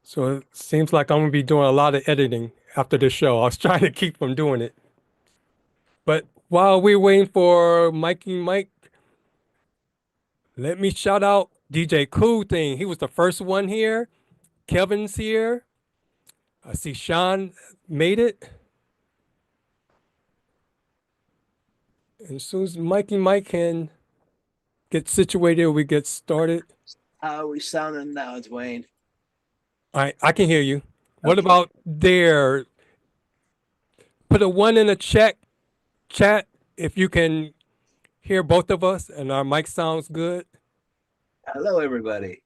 So it seems like I'm gonna be doing a lot of editing after this show. I was trying to keep from doing it. But while we're waiting for Mikie Mike, let me shout out DJ Cool Thing. He was the first one here. Kevin's here. I see Sean made it. And as soon as Mikie Mike can get situated, we get started. How are we sounding now, Dwayne? All right, I can hear you. What Okay. about there? Put a one in the chat if you can hear both of us and our mic sounds good. Hello, everybody.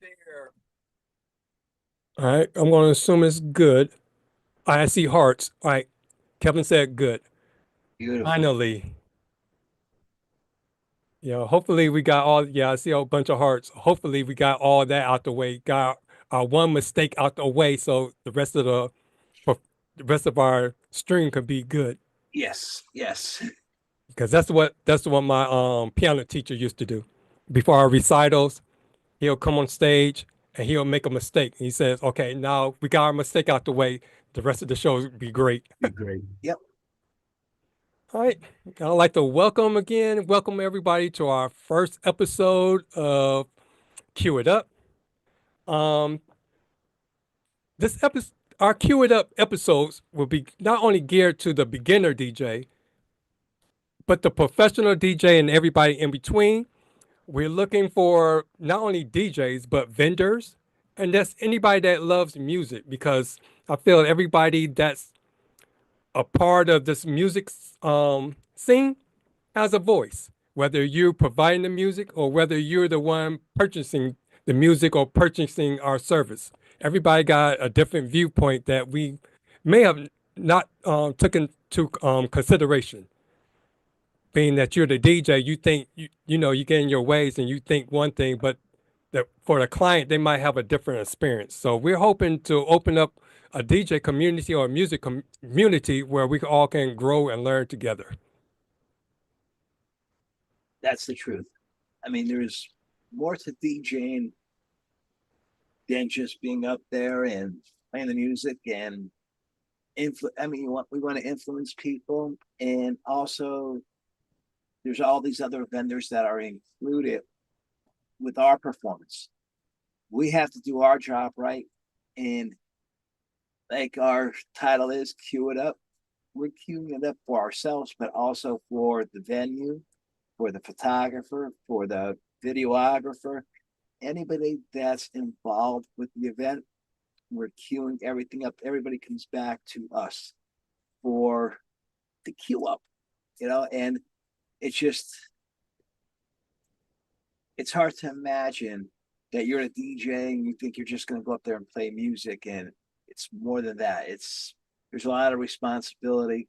There. All right, I'm going to assume it's good. I see hearts. All right, Kevin said good. Beautiful. Finally. Yeah, hopefully we got all, yeah, I see a bunch of hearts. Hopefully we got all that out the way, got our one mistake out the way so the rest of our stream could be good. Yes, yes. Because that's what my piano teacher used to do. Before our recitals, he'll come on stage and he'll make a mistake. He says, "Okay, now we got our mistake out the way. The rest of the show will be great." Be great. Yep. All right, I'd like to welcome everybody to our first episode of Cue It Up. Um, this episode, our Cue It Up episodes will be not only geared to the beginner DJ, but the professional DJ and everybody in between. We're looking for not only DJs, but vendors. And that's anybody that loves music because I feel everybody that's a part of this music scene has a voice, whether you're providing the music or whether you're the one purchasing the music or purchasing our service. Everybody got a different viewpoint that we may have not taken to consideration. Being that you're the DJ, you think you get in your ways and you think one thing, but for the client they might have a different experience. So we're hoping to open up a DJ community or a music community where we all can grow and learn together. That's the truth. I mean, there's more to DJing than just being up there and playing the music and I mean, we want to influence people, and also there's all these other vendors that are included with our performance. We have to do our job right, and like our title is "Cue It Up." We're queuing it up for ourselves, but also for the venue, for the photographer, for the videographer, anybody that's involved with the event. We're queuing everything up. Everybody comes back to us for the queue up, and it's just, it's hard to imagine that you're a DJ and you think you're just going to go up there and play music. And it's more than that. There's a lot of responsibility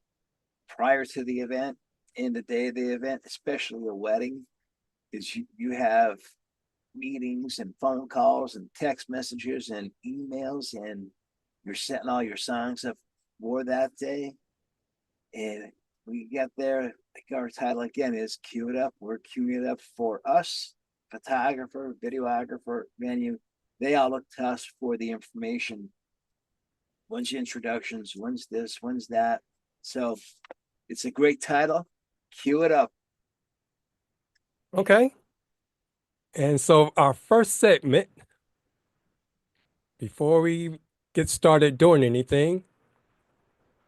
prior to the event, in the day of the event, especially a wedding, is you have meetings and phone calls and text messages and emails, and you're setting all your songs up for that day. And we get there, like our title again is "Cue It Up." We're queuing it up for us, photographer, videographer, venue. They all look to us for the information. When's the introductions? When's this? When's that? So it's a great title. Cue it up. Okay. And so our first segment, before we get started doing anything,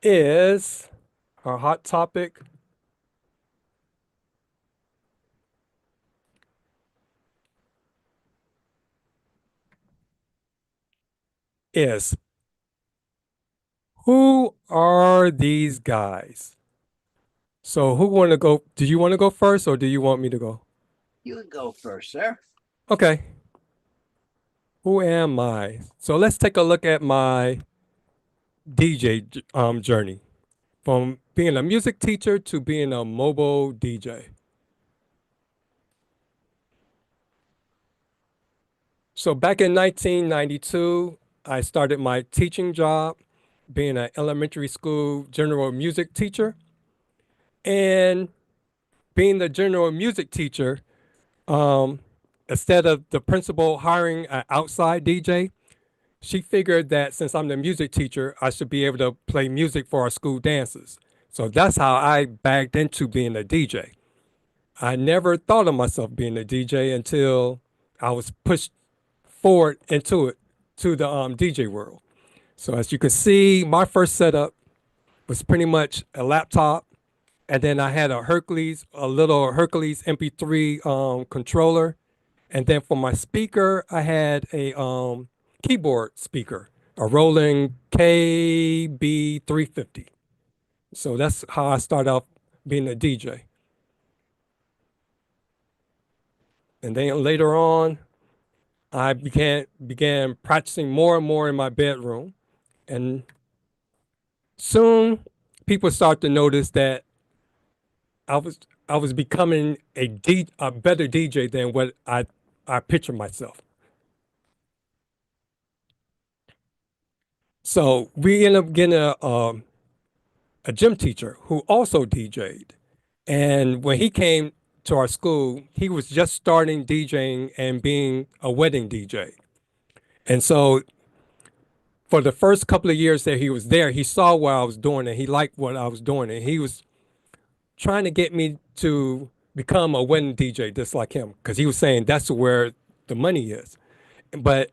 is our hot topic is who are these guys? So who want to go? Do you want to go first or do you want me to go? You can go first, sir. Okay. Who am I? So let's take a look at my DJ journey from being a music teacher to being a mobile DJ. So back in 1992, I started my teaching job being an elementary school general music teacher. And being the general music teacher, um, instead of the principal hiring an outside DJ, she figured that since I'm the music teacher, I should be able to play music for our school dances. So that's how I bagged into being a DJ. I never thought of myself being a DJ until I was pushed forward into it to the DJ world. So as you can see, my first setup was pretty much a laptop, and then I had a little Hercules MP3 controller, and then for my speaker, I had a keyboard speaker, a Roland KB350. So that's how I started off being a DJ. And then later on, I began practicing more and more in my bedroom, and soon people start to notice that I was becoming a better DJ than what I pictured myself. So we ended up getting a gym teacher who also DJ'd. And when he came to our school, he was just starting DJing and being a wedding DJ. And so for the first couple of years that he was there, he saw what I was doing and he liked what I was doing. And he was trying to get me to become a wedding DJ just like him because he was saying that's where the money is. But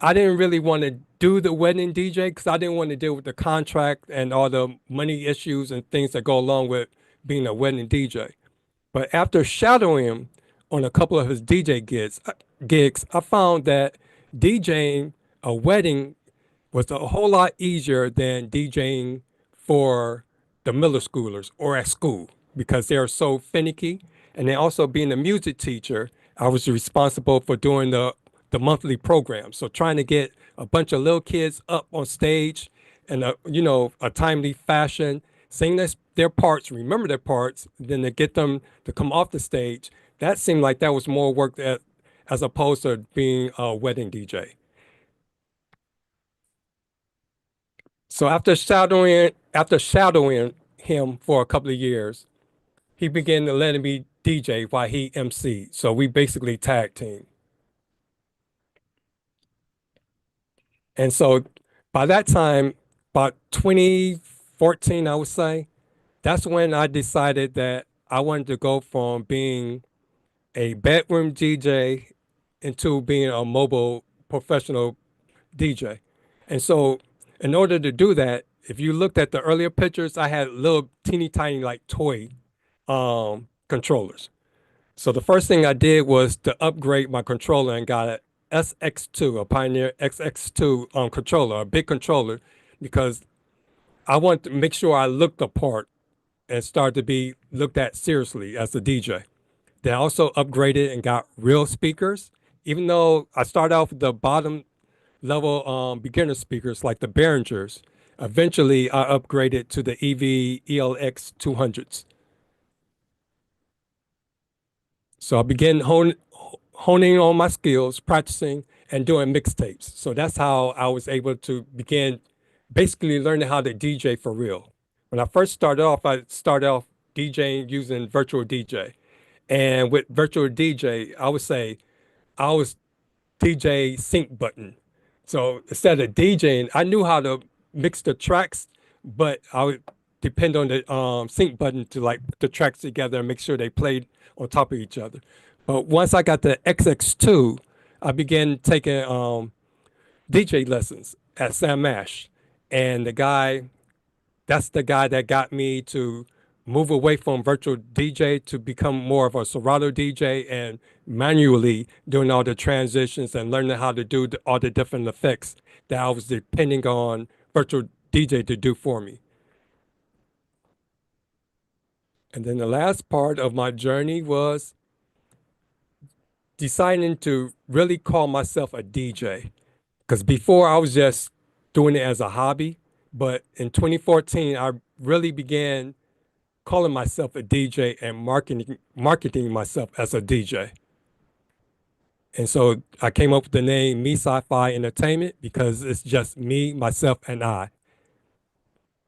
I didn't really want to do the wedding DJ because I didn't want to deal with the contract and all the money issues and things that go along with being a wedding DJ. But after shadowing him on a couple of his DJ gigs, I found that DJing a wedding was a whole lot easier than DJing for the middle schoolers or at school because they're so finicky. And then also being a music teacher, I was responsible for doing the monthly program. So trying to get a bunch of little kids up on stage in a timely fashion, sing their parts, remember their parts, then to get them to come off the stage. That seemed like that was more work as opposed to being a wedding DJ. So after shadowing him for a couple of years, he began to let me DJ while he MC'd. So we basically tag team. And so by that time, about 2014, I would say, that's when I decided that I wanted to go from being a bedroom DJ into being a mobile professional DJ. And so in order to do that, if you looked at the earlier pictures, I had little teeny tiny like toy controllers. So the first thing I did was to upgrade my controller and got a SX2, a Pioneer XX2 controller, a big controller, because I wanted to make sure I looked the part and started to be looked at seriously as a DJ. They also upgraded and got real speakers. Even though I started off with the bottom level beginner speakers like the Behringers, eventually I upgraded to the EV ELX 200s. So I began honing on my skills, practicing, and doing mixtapes. So that's how I was able to begin basically learning how to DJ for real. When I first started off, I started off DJing using virtual DJ. And with virtual DJ, I would say I was DJ sync button. So instead of DJing, I knew how to mix the tracks, but I would depend on the sync button to like put the tracks together and make sure they played on top of each other. But once I got the XX2, I began taking DJ lessons at Sam Ash. And that's the guy that got me to move away from virtual DJ to become more of a Serato DJ and manually doing all the transitions and learning how to do all the different effects that I was depending on virtual DJ to do for me. And then the last part of my journey was deciding to really call myself a DJ. Because before I was just doing it as a hobby, but in 2014, I really began calling myself a DJ and marketing myself as a DJ. And so I came up with the name Me Psi Phi Entertainment because it's just me, myself, and I.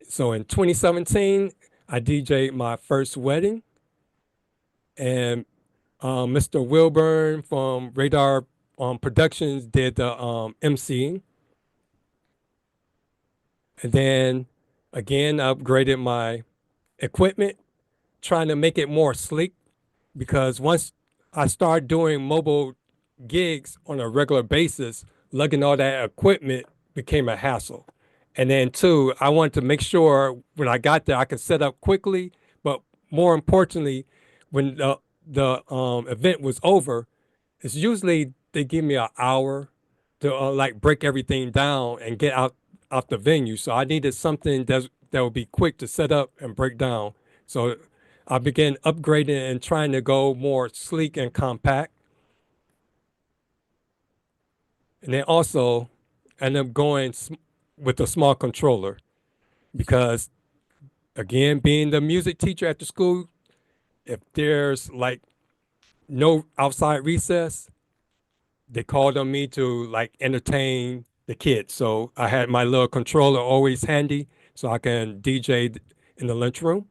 So in 2017, I DJ'd my first wedding, and Mr. Wilburn from Radar Productions did the MCing. And then again, I upgraded my equipment, trying to make it more sleek because once I started doing mobile gigs on a regular basis, lugging all that equipment became a hassle. And then two, I wanted to make sure when I got there I could set up quickly, but more importantly, when the event was over, it's usually they give me an hour to like break everything down and get out the venue. So I needed something that would be quick to set up and break down. So I began upgrading and trying to go more sleek and compact. And then also ended up going with a small controller because, again, being the music teacher at the school, if there's like no outside recess, they called on me to like entertain the kids. So I had my little controller always handy so I can DJ in the lunchroom.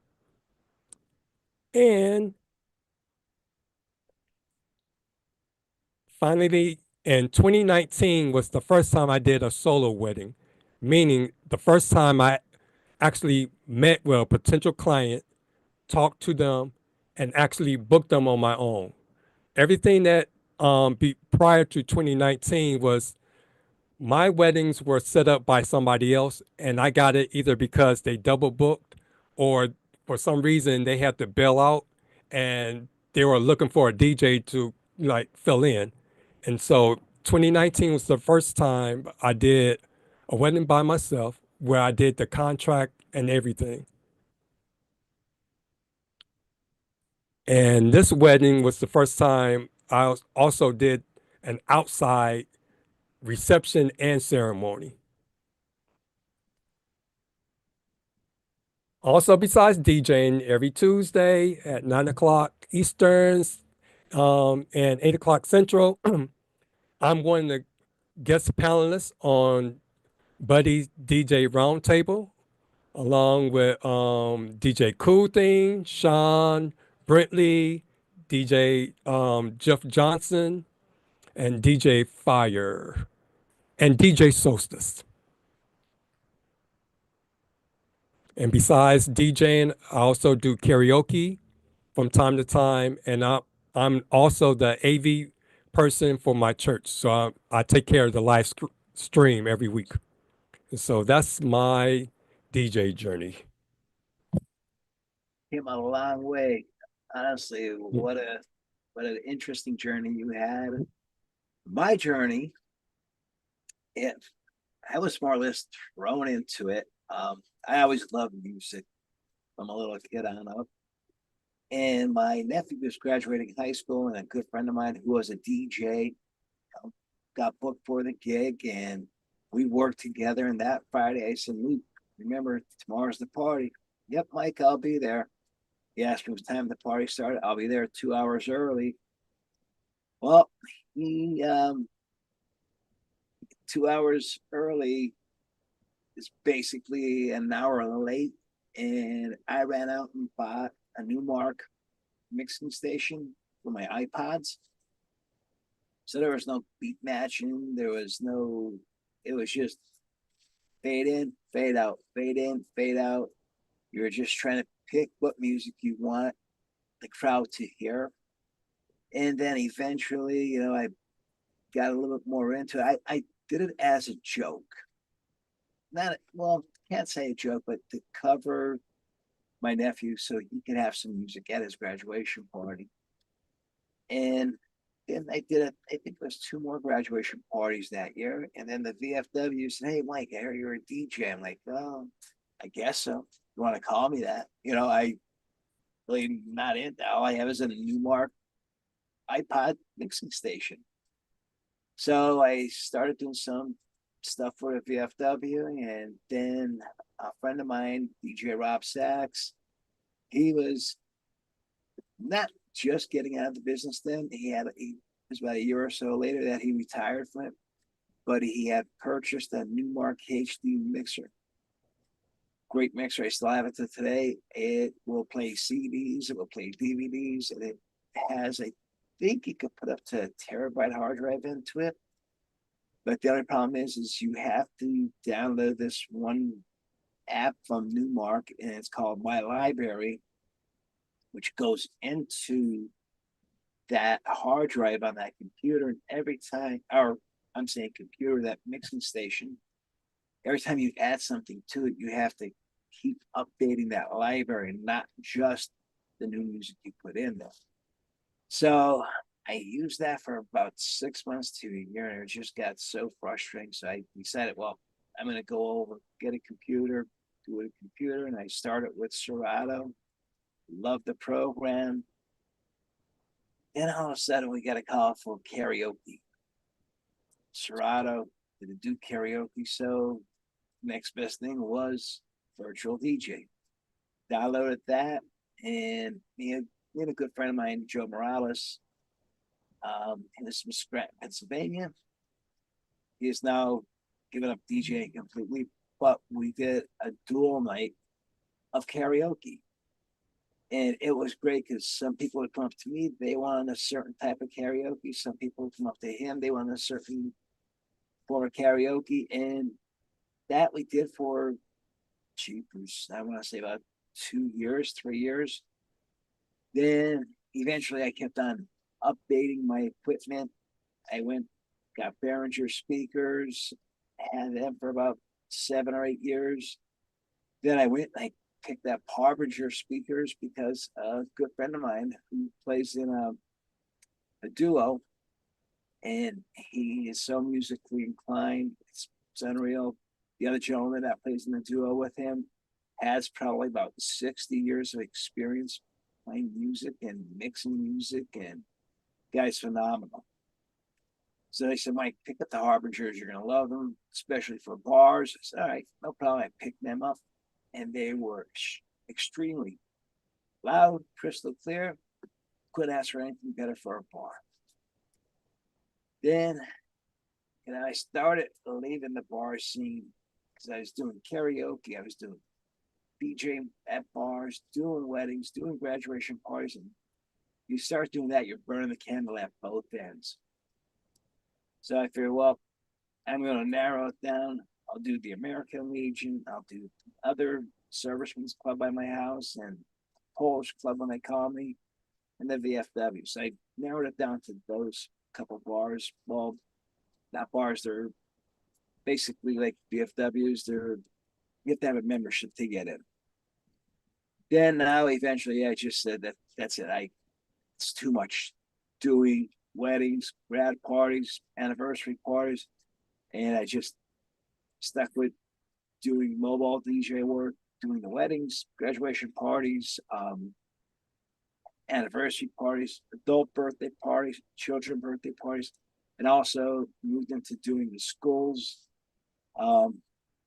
And finally, in 2019 was the first time I did a solo wedding, meaning the first time I actually met with a potential client, talked to them, and actually booked them on my own. Everything that prior to 2019 was my weddings were set up by somebody else, and I got it either because they double booked or for some reason they had to bail out and they were looking for a DJ to like fill in. And so 2019 was the first time I did a wedding by myself where I did the contract and everything. And this wedding was the first time I also did an outside reception and ceremony. Also, besides DJing every Tuesday at 9 o'clock Eastern and 8 o'clock Central, I'm one of the guest panelists on Buddy's DJ Roundtable, along with DJ Cool Thing, Sean, Brentley, DJ Jeff Johnson, and DJ Fire, and DJ Solstice. And besides DJing, I also do karaoke from time to time, and I'm also the AV person for my church, so I take care of the live stream every week. So that's my DJ journey. Came a long way. Honestly, what an interesting journey you had. My journey, it, I was more or less thrown into it. I always loved music from a little kid on up. And my nephew was graduating high school, and a good friend of mine who was a DJ got booked for the gig, and we worked together. And that Friday, I said, "Luke, remember tomorrow's the party." "Yep, Mike, I'll be there." He asked me what time the party started. "I'll be there 2 hours early." Well, he 2 hours early is basically an hour late, and I ran out and bought a Newmark mixing station for my iPods. So there was no beat matching. There was no. It was just fade in, fade out, fade in, fade out. You were just trying to pick what music you want the crowd to hear. And then eventually, I got a little bit more into it. I did it as a joke. Not, well, can't say a joke, but to cover my nephew so he could have some music at his graduation party. And then I did it, I think it was two more graduation parties that year. And then the VFW said, "Hey, Mike, I hear you're a DJ." I'm like, "Oh, I guess so. You want to call me that?" I really not in. All I have is a Newmark iPod mixing station. So I started doing some stuff for the VFW, and then a friend of mine, DJ Rob Sachs, he was not just getting out of the business then. He was about a year or so later that he retired from it, but he had purchased a Newmark HD mixer. great mixer. I still have it to today. It will play CDs, it will play DVDs, and it has, I think you could put up to a terabyte hard drive into it. But the only problem is you have to download this one app from Newmark, and it's called My Library, which goes into that hard drive on that computer. And every time, or I'm saying computer, that mixing station, every time you add something to it, you have to keep updating that library, not just the new music you put in there. So I used that for about 6 months to a year, and it just got so frustrating. So I decided, well, I'm going to go over, get a computer, do a computer, and I started with Serato. Loved the program. Then all of a sudden, we got a call for karaoke. Serato did do karaoke, so next best thing was virtual DJ. Downloaded that, and me and a good friend of mine, Joe Morales, he lives from Scranton, Pennsylvania. He is now given up DJing completely, but we did a dual night of karaoke. And it was great because some people would come up to me, they wanted a certain type of karaoke. Some people would come up to him, they wanted a certain form of karaoke. And that we did for cheapers, I want to say about 2 years, 3 years. Then eventually I kept on updating my equipment. I went, got Behringer speakers, had them for about 7 or 8 years. Then I went and I picked up Harbinger speakers because a good friend of mine who plays in a duo, and he is so musically inclined. It's unreal. The other gentleman that plays in the duo with him has probably about 60 years of experience playing music and mixing music, and guy's phenomenal. So they said, Mike, pick up the Harbingers. You're going to love them, especially for bars. I said, all right, no problem. I picked them up, and they were extremely loud, crystal clear. Couldn't ask for anything better for a bar. Then, I started leaving the bar scene because I was doing karaoke. I was doing DJ at bars, doing weddings, doing graduation parties. And you start doing that, you're burning the candle at both ends. So I figured, well, I'm going to narrow it down. I'll do the American Legion. I'll do other servicemen's club by my house and Polish club when they call me, and the VFW. So I narrowed it down to those couple bars. Well, not bars, they're basically like VFWs. You have to have a membership to get in. Then now eventually I just said that's it. It's too much doing weddings, grad parties, anniversary parties, and I just stuck with doing mobile DJ work, doing the weddings, graduation parties, anniversary parties, adult birthday parties, children birthday parties, and also moved into doing the schools,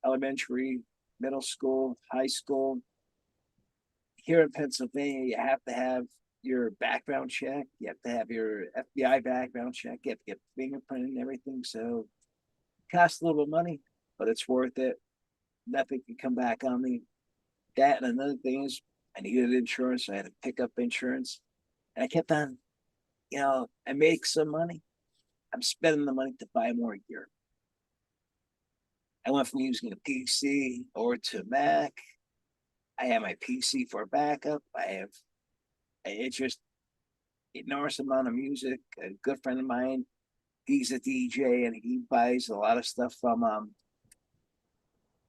elementary, middle school, high school. Here in Pennsylvania, you have to have your background check. You have to have your FBI background check. You have to get fingerprinted and everything. So it costs a little bit of money, but it's worth it. Nothing can come back on me. That and another thing is I needed insurance. So I had to pick up insurance. And I kept on, I make some money. I'm spending the money to buy more gear. I went from using a PC over to Mac. I have my PC for backup. It's just enormous amount of music. A good friend of mine, he's a DJ and he buys a lot of stuff from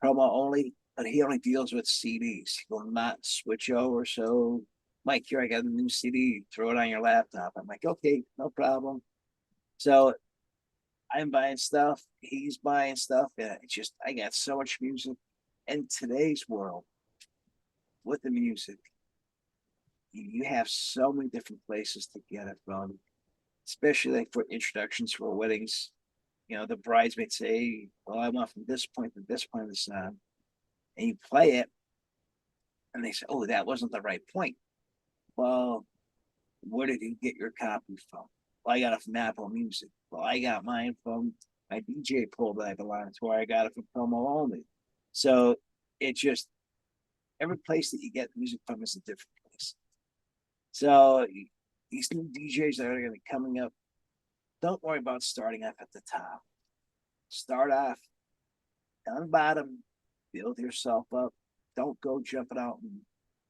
promo only, but he only deals with CDs. He will not switch over. So, Mike, here I got a new CD. Throw it on your laptop. I'm like, okay, no problem. So I'm buying stuff. He's buying stuff. And it's just I got so much music. In today's world, with the music, you have so many different places to get it from, especially like for introductions for weddings. The bridesmaids say, well, I want from this point to this point of the song. And you play it, and they say, oh, that wasn't the right point. Well, where did you get your copy from? Well, I got it from Apple Music. Well, I got mine from my DJ pool that I belong to, where I got it from promo only. So it just, every place that you get music from is a different place. So these new DJs that are going to be coming up, don't worry about starting off at the top. Start off on the bottom, build yourself up. Don't go jumping out and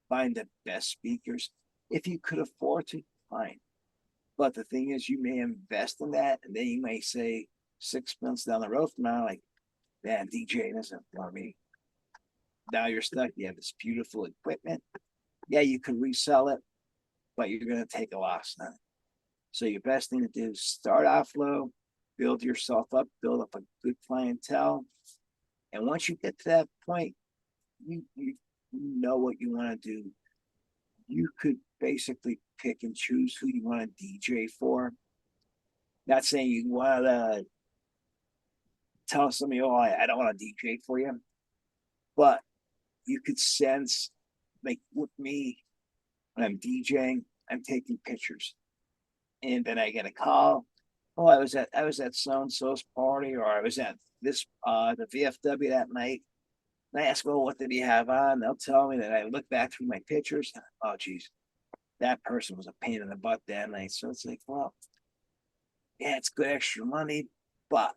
find the best speakers. If you could afford to, fine. But the thing is, you may invest in that, and then you may say 6 months down the road from now, like, man, DJing isn't for me. Now you're stuck. You have this beautiful equipment. Yeah, you could resell it, but you're going to take a loss on it. So your best thing to do is start off low, build yourself up, build up a good clientele. And once you get to that point, you know what you want to do. You could basically pick and choose who you want to DJ for. Not saying you want to tell somebody, oh, I don't want to DJ for you, but you could sense, like with me, when I'm DJing, I'm taking pictures. And then I get a call. Oh, I was at so and so's party, or I was at this the VFW that night. And I ask, well, what did he have on? They'll tell me that. I look back through my pictures. Oh, geez, that person was a pain in the butt that night. So it's like, well, yeah, it's good extra money, but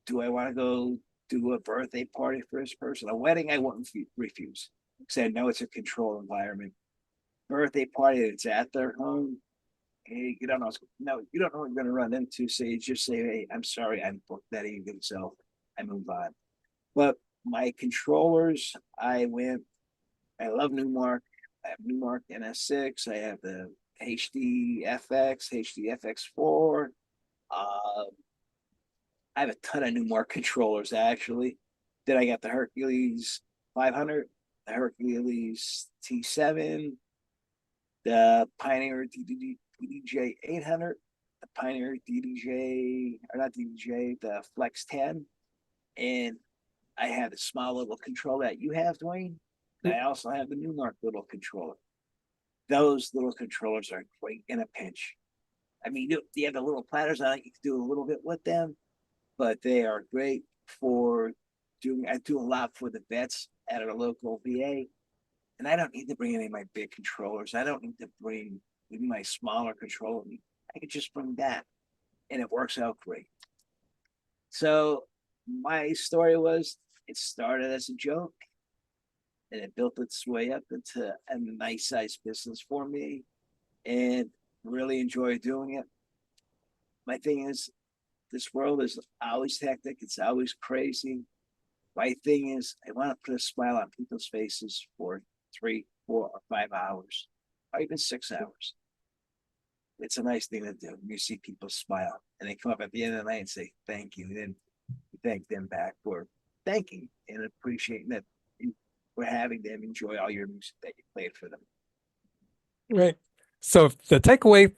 do I want to go do a birthday party for this person? A wedding, I wouldn't refuse because I know it's a controlled environment. Birthday party that's at their home, hey, you don't know, no, you don't know what you're going to run into. So you just say, hey, I'm sorry, I'm booked that evening, so I move on. But my controllers, I love Newmark. I have Newmark NS6. I have the HDFX, HDFX4. Uh, I have a ton of Newmark controllers actually. Then I got the Hercules 500, the Hercules T7, the Pioneer DDJ 800, the Pioneer DDJ, or not DDJ, the Flex 10. And I have the small little controller that you have, Dwayne. And I also have the Newmark little controller. Those little controllers are great in a pinch. I mean, you have the little platters on it, you can do a little bit with them, but they are great for doing. I do a lot for the vets at our local VA, and I don't need to bring any of my big controllers. I don't need to bring even my smaller controller. I could just bring that, and it works out great. So my story was, it started as a joke, and it built its way up into a nice sized business for me, and really enjoy doing it. My thing is, this world is always hectic. It's always crazy. My thing is, I want to put a smile on people's faces for 3, 4, or 5 hours, or even 6 hours. It's a nice thing to do. You see people smile, and they come up at the end of the night and say thank you. And then you thank them back for thanking and appreciating that you for having them enjoy all your music that you played for them. Right. So the takeaway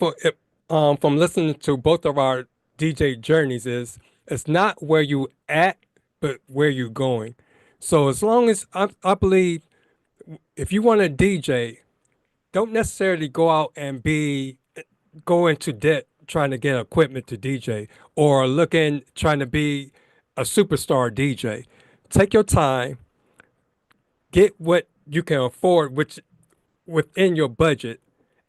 from listening to both of our DJ journeys is it's not where you at, but where you're going. So as long as I believe if you want to DJ, don't necessarily go out and go into debt trying to get equipment to DJ or looking trying to be a superstar DJ. Take your time, get what you can afford, which within your budget,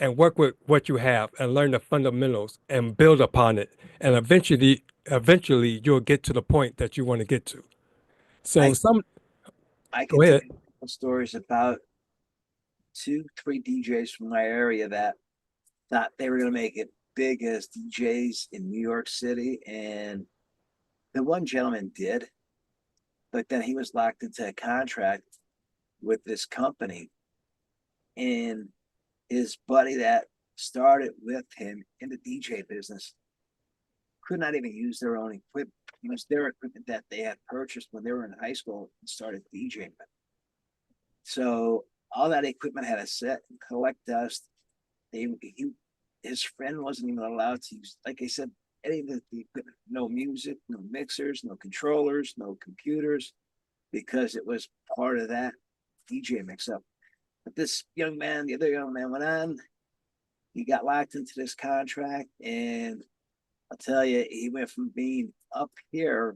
and work with what you have and learn the fundamentals and build upon it. And eventually you'll get to the point that you want to get to. So I some I go could tell ahead. you stories about 2, 3 DJs from my area that thought they were going to make it big as DJs in New York City, and the one gentleman did, but then he was locked into a contract with this company, and his buddy that started with him in the DJ business could not even use their own equipment. It was their equipment that they had purchased when they were in high school and started DJing. So all that equipment had to set and collect dust. His friend wasn't even allowed to use, like I said, any of the equipment. No music, no mixers, no controllers, no computers, because it was part of that DJ mix up. But this young man, the other young man went on. He got locked into this contract, and I'll tell you, he went from being up here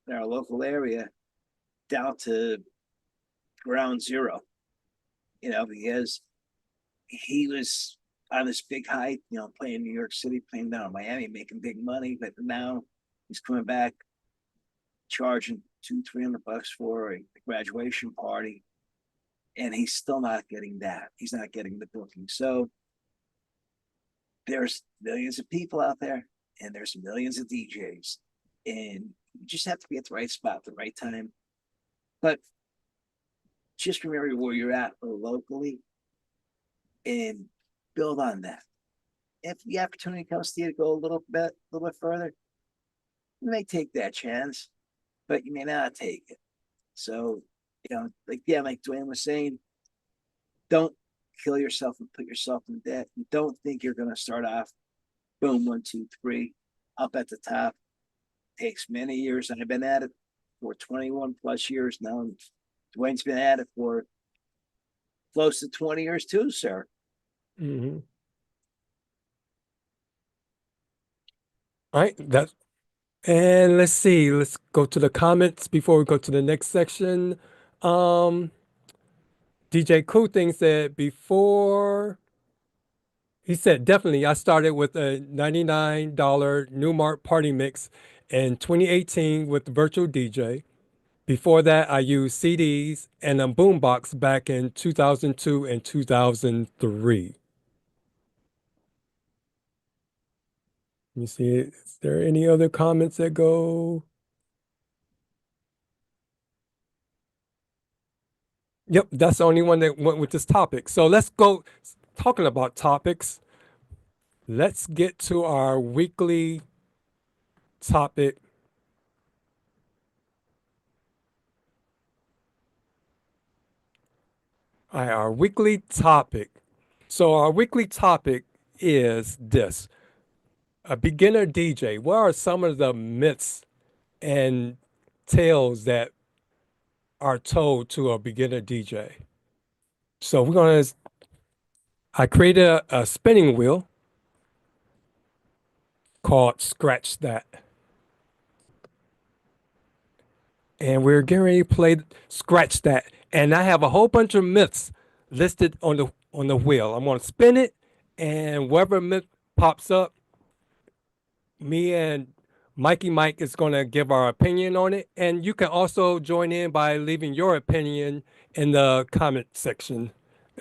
in our local area down to ground zero. because he was on this big height, playing New York City, playing down in Miami, making big money. But now he's coming back, charging $200-300 for a graduation party, and he's still not getting that. He's not getting the booking. So there's millions of people out there, and there's millions of DJs, and you just have to be at the right spot at the right time. But just remember where you're at locally and build on that. If the opportunity comes to you to go a little bit further, you may take that chance, but you may not take it. So, like Dwayne was saying, don't kill yourself and put yourself in debt. Don't think you're going to start off, boom, 1, 2, 3, up at the top. It takes many years, and I've been at it for 21 plus years now. And Dwayne's been at it for close to 20 years too, sir. Mm-hmm. All right, and let's see. Let's go to the comments before we go to the next section. DJ Cool Thing said before. He said, definitely, I started with a $99 Newmart party mix in 2018 with Virtual DJ. Before that, I used CDs and a boombox back in 2002 and 2003. Let me see, is there any other comments that go? Yep, that's the only one that went with this topic. So let's go talking about topics. Let's get to our weekly topic. All right, our weekly topic. So our weekly topic is this. A beginner DJ. What are some of the myths and tales that are told to a beginner DJ? So I created a spinning wheel called Scratch That. And we're getting ready to play Scratch That. And I have a whole bunch of myths listed on the wheel. I'm going to spin it, and whatever myth pops up, me and Mikie Mike is going to give our opinion on it. And you can also join in by leaving your opinion in the comment section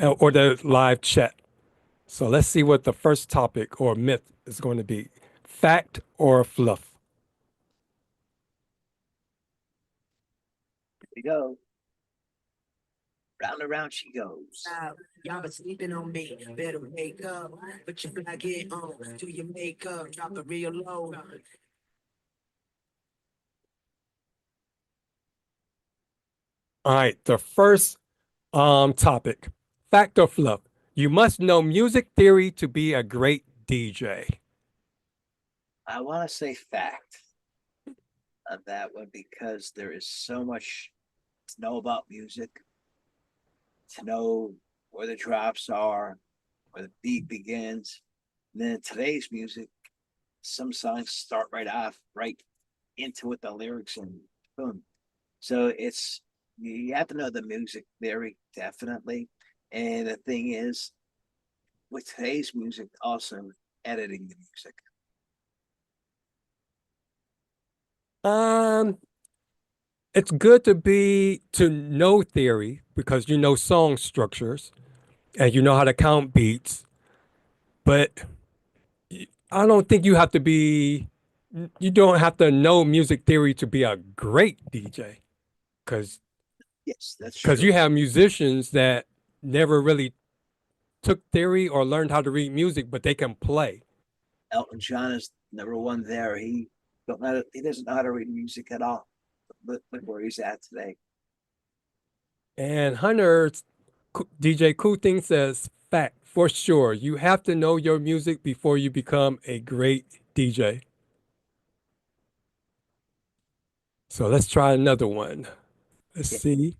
or the live chat. So let's see what the first topic or myth is going to be. Fact or fluff? Here we go. Round and round she goes. Y'all been sleeping on me. Better wake up. Put your flag in on. Do your makeup. Drop it real low. All right, the first topic. Fact or fluff? You must know music theory to be a great DJ. I want to say fact on that one because there is so much to know about music, to know where the drops are, where the beat begins. And then in today's music, some songs start right off, right into with the lyrics, and boom. So you have to know the music theory, definitely. And the thing is, with today's music, also editing the music. It's good to know theory because you know song structures and you know how to count beats, but I don't think you don't have to know music theory to be a great DJ because Yes, that's true. you have musicians that never really took theory or learned how to read music, but they can play. Elton John is number one there. He doesn't know how to read music at all. Look where he's at today. And DJ Cool Thing says, fact, for sure. You have to know your music before you become a great DJ. So let's try another one. Let's see.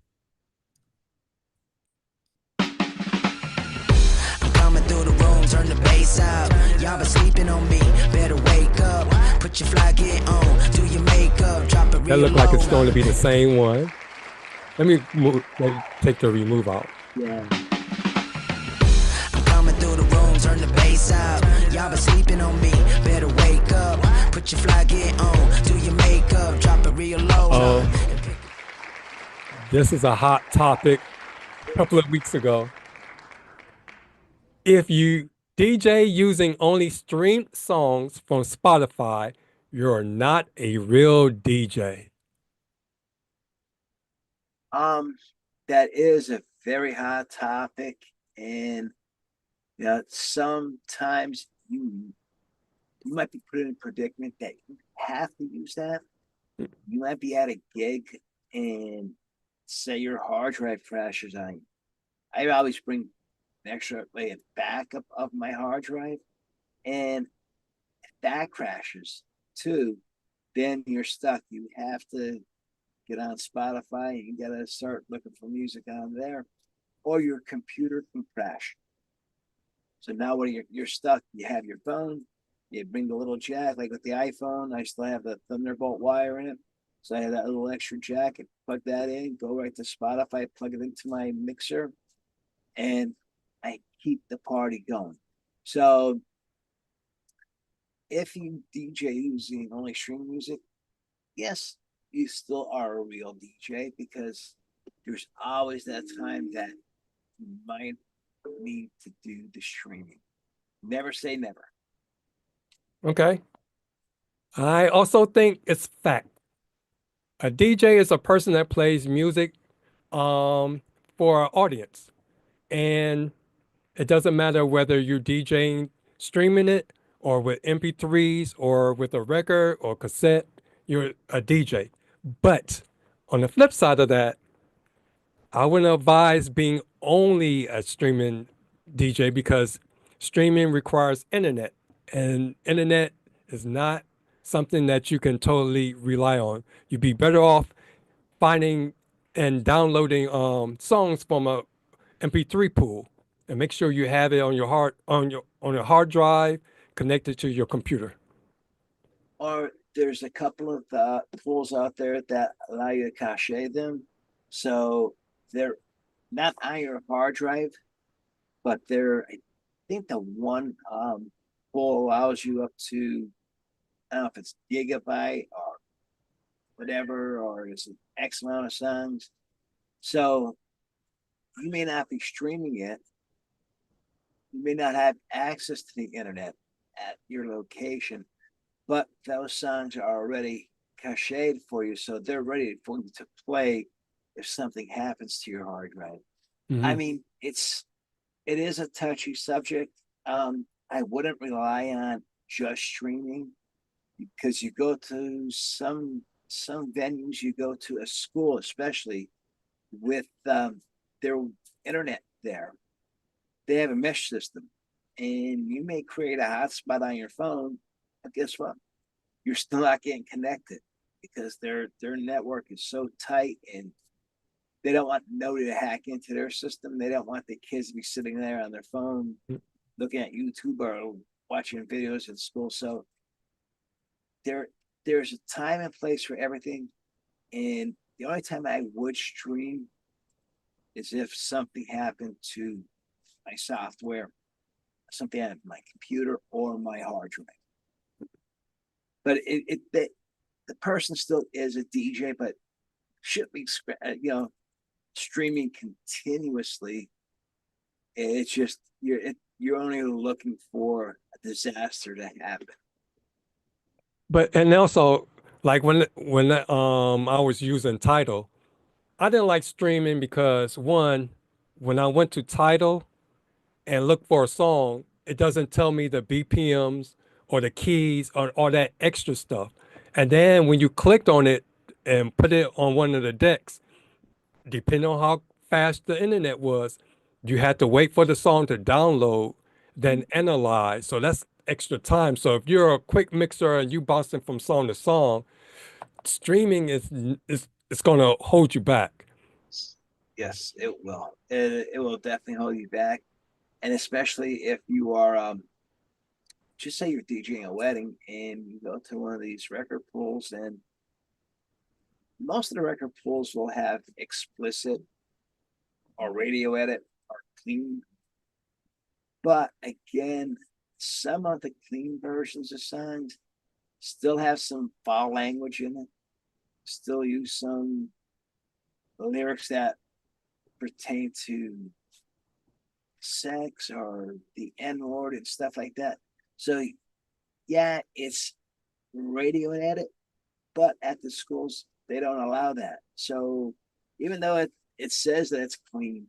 Coming through the room, turn the bass up. Y'all been sleeping on me. Better wake up. Put your flag on. Do your makeup. Drop it real That looked like it's low. going to be the same one. Let me take the remove out. Yeah. turn the bass out. Y'all been sleeping on me, better wake up. Put your fly gear on, do your makeup, drop it real low. Oh, this is a hot topic a couple of weeks ago. If you DJ using only streamed songs from Spotify, you're not a real DJ. That is a very hot topic, and sometimes you might be put in a predicament that you have to use that. You might be at a gig and say your hard drive crashes on you. I always bring an extra like a backup of my hard drive, and if that crashes too, then you're stuck. You have to get on Spotify and you gotta start looking for music on there, or your computer can crash. So now what you're stuck. You have your phone, you bring the little jack, like with the iPhone, I still have the Thunderbolt wire in it. So I have that little extra jack and plug that in, go right to Spotify, plug it into my mixer, and I keep the party going. So if you DJ using only stream music, yes, you still are a real DJ because there's always that time that you might need to do the streaming. Never say never. Okay. I also think it's fact. A DJ is a person that plays music for an audience. And it doesn't matter whether you're DJing, streaming it, or with MP3s, or with a record or cassette, you're a DJ. But on the flip side of that, I wouldn't advise being only a streaming DJ because streaming requires internet, and internet is not something that you can totally rely on. You'd be better off finding and downloading songs from a MP3 pool, and make sure you have it on your hard drive connected to your computer. Or there's a couple of tools out there that allow you to cache them. So they're not on your hard drive, but I think the one tool allows you up to, I don't know if it's gigabyte or whatever, or it's an X amount of songs. So you may not be streaming it. You may not have access to the internet at your location, but those songs are already cached for you, so they're ready for you to play if something happens to your hard drive. I Hmm. mean, it is a touchy subject. I wouldn't rely on just streaming because you go to some venues, you go to a school, especially with their internet there. They have a mesh system, and you may create a hotspot on your phone, but guess what? You're still not getting connected because their network is so tight, and they don't want nobody to hack into their system. They don't want the kids to be sitting there on their phone looking at YouTube or watching videos at school. So there there's a time and place for everything. And the only time I would stream is if something happened to my software, something on my computer or my hard drive. But the person still is a DJ, but should be streaming continuously. It's just you're only looking for a disaster to happen. But and also, like when I was using Tidal, I didn't like streaming because one, when I went to Tidal and look for a song, it doesn't tell me the BPMs or the keys or all that extra stuff. And then when you clicked on it and put it on one of the decks, depending on how fast the internet was, you had to wait for the song to download, then analyze. So that's extra time. So if you're a quick mixer and you bouncing from song to song, streaming is it's gonna hold you back. Yes, it will. It will definitely hold you back, and especially if you are just say you're DJing a wedding and you go to one of these record pools, and most of the record pools will have explicit or radio edit or clean But again, some of the clean versions of songs still have some foul language in it, still use some lyrics that pertain to sex or the N word and stuff like that. So, yeah, it's radio edit, but at the schools, they don't allow that. So, even though it says that it's clean,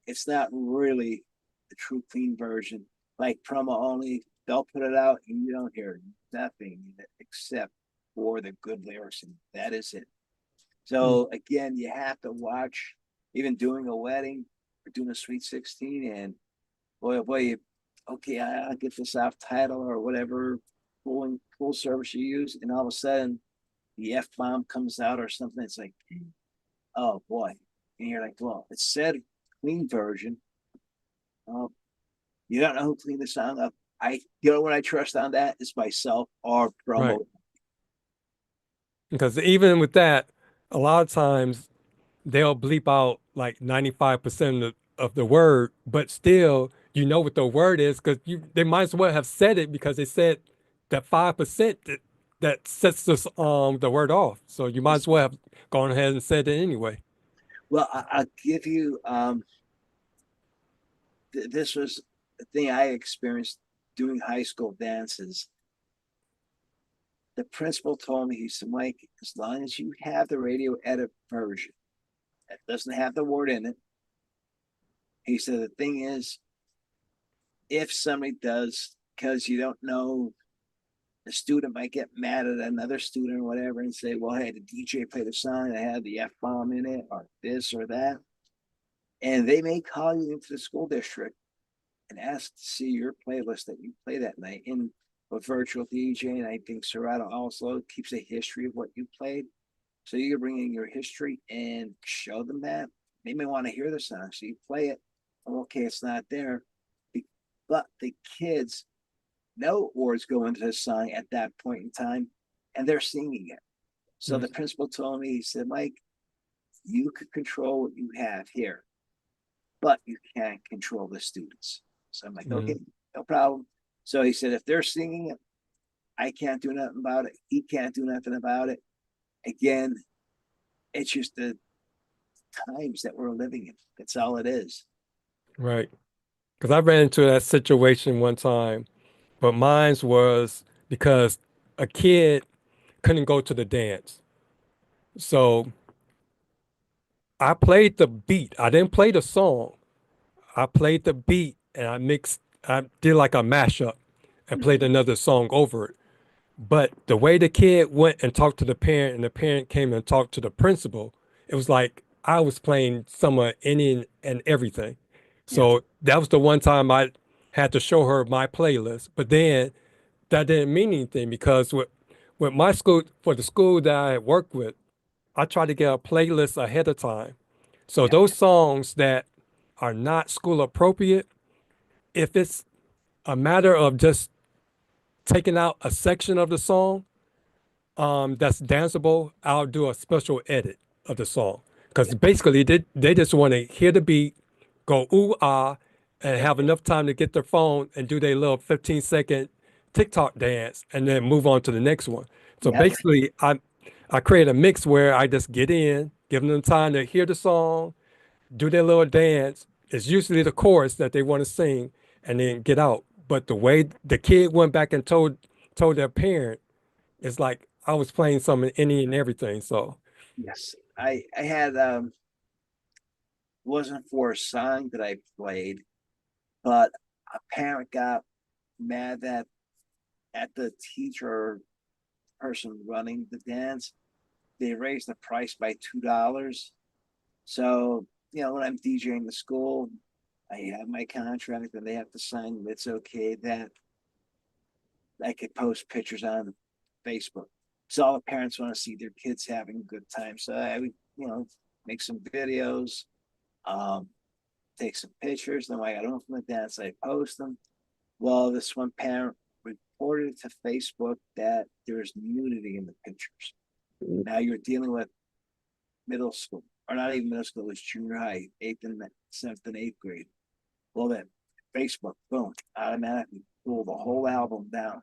it's not really the true clean version. Like promo only, they'll put it out and you don't hear nothing except for the good lyrics, and that is it. Mm. So again, you have to watch, even doing a wedding or doing a sweet 16, and boy, oh boy, okay, I'll get this off title or whatever full service you use, and all of a sudden the F bomb comes out or something. It's like, oh boy. And you're like, well, it said clean version. Oh, you don't know who cleaned the song up. You know what I trust on that is myself or Right. promo. Because even with that, a lot of times they'll bleep out like 95% of the word, but still you know what the word is because you they might as well have said it because they said that 5% that sets this the word off. So you might as well have gone ahead and said it anyway. Well, I'll give you this was the thing I experienced doing high school dances. The principal told me, he said, Mike, as long as you have the radio edit version that doesn't have the word in it, he said, the thing is, if somebody does, because you don't know, the student might get mad at another student or whatever and say, well, hey, the DJ played a song that had the F bomb in it or this or that. And they may call you into the school district and ask to see your playlist that you play that night. And with virtual DJ, and I think Serato also keeps a history of what you played. So you can bring in your history and show them that. They may want to hear the song. So you play it. Oh, okay, it's not there. But the kids know words go into the song at that point in time, and they're singing it. So Mm. the principal told me, he said, Mike, you could control what you have here, but you can't control the students. So I'm like, okay, Mm. no problem. So he said, if they're singing it, I can't do nothing about it. He can't do nothing about it. Again, it's just the times that we're living in. That's all it is. Right. Because I ran into that situation one time, but mine's was because a kid couldn't go to the dance. So I played the beat. I didn't play the song. I played the beat and I did like a mashup and played Mhm. another song over it. But the way the kid went and talked to the parent and the parent came and talked to the principal, it was like I was playing some of any and everything. Yeah. So that was the one time I had to show her my playlist. But then that didn't mean anything because with my school, for the school that I had worked with, I tried to get a playlist ahead of time. So Yeah. those songs that are not school appropriate, if it's a matter of just taking out a section of the song that's danceable, I'll do a special edit of the song. Because Yeah. basically they just want to hear the beat, go ooh ah, and Yep. have enough time to get their phone and do their little 15-second TikTok dance and then move on to the next one. So Yep. basically I create a mix where I just get in, give them time to hear the song, do their little dance. It's usually the chorus that they want to sing and then get out. But the way the kid went back and told their parent, it's like I was playing some in any and everything. So Yes. I had wasn't for a song that I played, but a parent got mad at the teacher person running the dance. They raised the price by $2. So, when I'm DJing the school, I have my contract and they have to sign it's okay that I could post pictures on Facebook. So all the parents want to see their kids having a good time. So I would, make some videos, um, take some pictures. Then when I got home from the dance, I post them. Well, this one parent reported to Facebook that there's nudity in the pictures. Now you're dealing with middle school, or not even middle school, it's junior high, eighth and seventh and eighth grade. Well, then Facebook, boom, automatically pull the whole album down.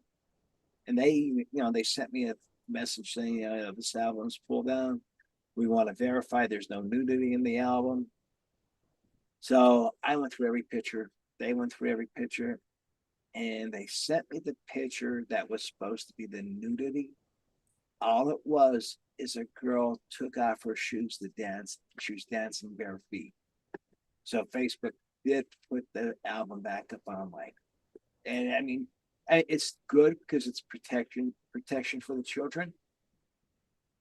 And they sent me a message saying, this album's pulled down. We want to verify there's no nudity in the album. So I went through every picture. They went through every picture, and they sent me the picture that was supposed to be the nudity. All it was is a girl took off her shoes to dance. She was dancing bare feet. So Facebook did put the album back up online, and I mean, it's good because it's protection for the children.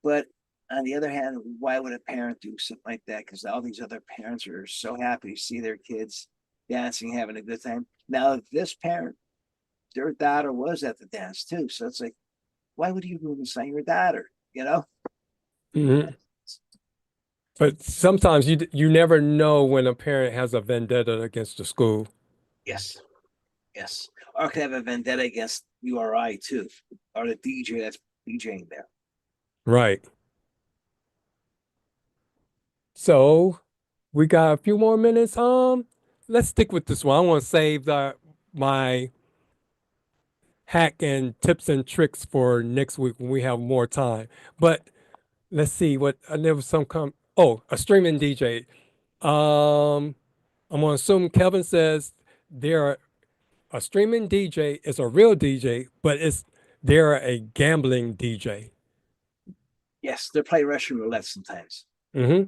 But on the other hand, why would a parent do something like that? Because all these other parents are so happy to see their kids dancing, having a good time. Now, this parent, their daughter was at the dance too. So it's like, why would you even sign your daughter? You know? Hmm. But sometimes you never know when a parent has a vendetta against the school. Yes, yes. Or could have a vendetta against URI too, or the DJ that's DJing there. Right. So we got a few more minutes. Let's stick with this one. I want to save my hack and tips and tricks for next week when we have more time. But let's see what there was some a streaming DJ. Um, I'm gonna assume Kevin says there a streaming DJ is a real DJ, but they're a gambling DJ. Yes, they're playing Russian roulette sometimes. Hmm.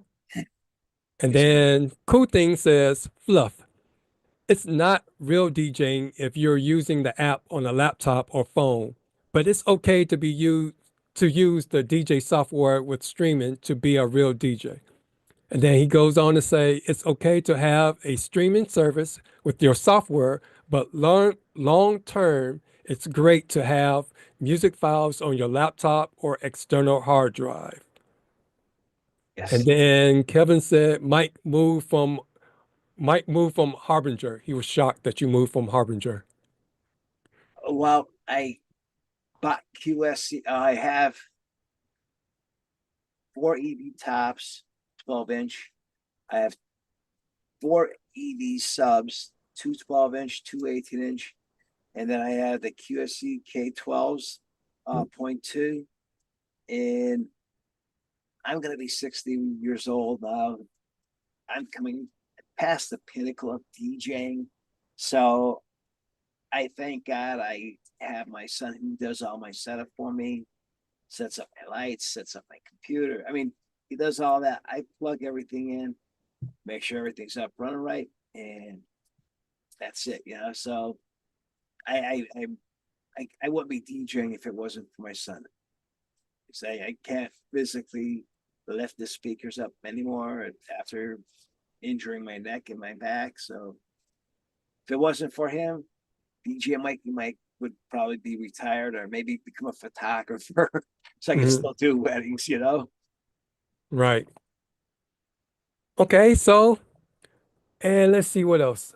And Yes, then Cool Thing says fluff. It's not real DJing if you're using the app on a laptop or phone, but it's okay to use the DJ software with streaming to be a real DJ. And then he goes on to say it's okay to have a streaming service with your software, but long term, it's great to have music files on your laptop or external hard drive. And yes. then Kevin said Mike moved from Harbinger. He was shocked that you moved from Harbinger. Well, I bought QSC. I have 4 EV tops, 12-inch. I have 4 EV subs, two 12-inch, two 18-inch, and then I have the QSC K12s, 0.2. And I'm going to be 60 years old now. I'm coming past the pinnacle of DJing. So I thank God I have my son who does all my setup for me, sets up my lights, sets up my computer. I mean, he does all that. I plug everything in, make sure everything's up running right, and that's it. So I wouldn't be DJing if it wasn't for my son. I can't physically lift the speakers up anymore after injuring my neck and my back. So if it wasn't for him, DJ Mikie Mike would probably be retired or maybe become a photographer so I can Mhm. still do weddings. Right. Okay, and let's see what else.